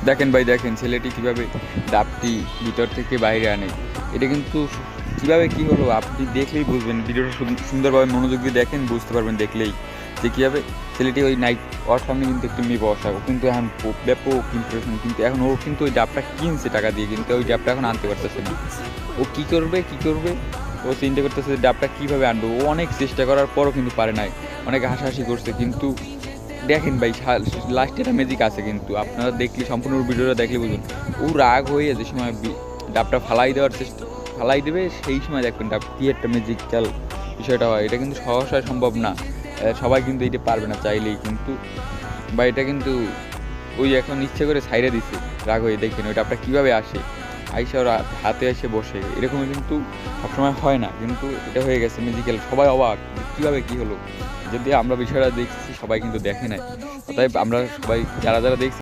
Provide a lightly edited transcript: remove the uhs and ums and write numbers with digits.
দেখেন ভাই, দেখেন ছেলেটি কীভাবে ডাবটি ভিতর থেকে বাইরে আনে। এটা কিন্তু কীভাবে কী হলো আপনি দেখলেই বুঝবেন। ভিডিওটা সুন্দরভাবে মনোযোগ দিয়ে দেখেন, বুঝতে পারবেন দেখলেই যে কীভাবে ছেলেটি ওই নাইট ওর সামনে কিন্তু একটু মেয়ে বসা, ও কিন্তু এখন ব্যাপক ইমপ্রেশন। কিন্তু এখন ও কিন্তু ওই ডাবটা কিনছে টাকা দিয়ে, কিন্তু ওই ডাবটা এখন আনতে পারতেছে না। ও কী করবে কী করবে, ও চিন্তা করতেছে যে ডাবটা কীভাবে আনবো। ও অনেক চেষ্টা করার পরও কিন্তু পারে নাই, অনেক হাসাহাসি করছে। কিন্তু দেখেন ভাই, লাস্টে একটা ম্যাজিক আছে, কিন্তু আপনারা দেখলে সম্পূর্ণ ভিডিওটা দেখলে বুঝুন। ও রাগ হয়ে যে সময় ডাবটা ফালাই দেবে, সেই সময় দেখবেন ডাব কী একটা ম্যাজিক্যাল বিষয়টা হয়। এটা কিন্তু সহসা সম্ভব না, সবাই কিন্তু এটা পারবে না চাইলেই। কিন্তু বা এটা কিন্তু ওই এখন ইচ্ছে করে ছাইড়ে দিছে রাগ হয়ে। দেখেন ওই ডাবটা কীভাবে আসে, আইসা ওর হাতে এসে বসে। এরকম কিন্তু সবসময় হয় না, কিন্তু এটা হয়ে গেছে ম্যাজিক্যাল। সবাই অবাক কীভাবে কী হলো। যদি আমরা বিষয়টা দেখছি, সবাই কিন্তু দেখে নাই। অতএব আমরা সবাই যারা যারা দেখছি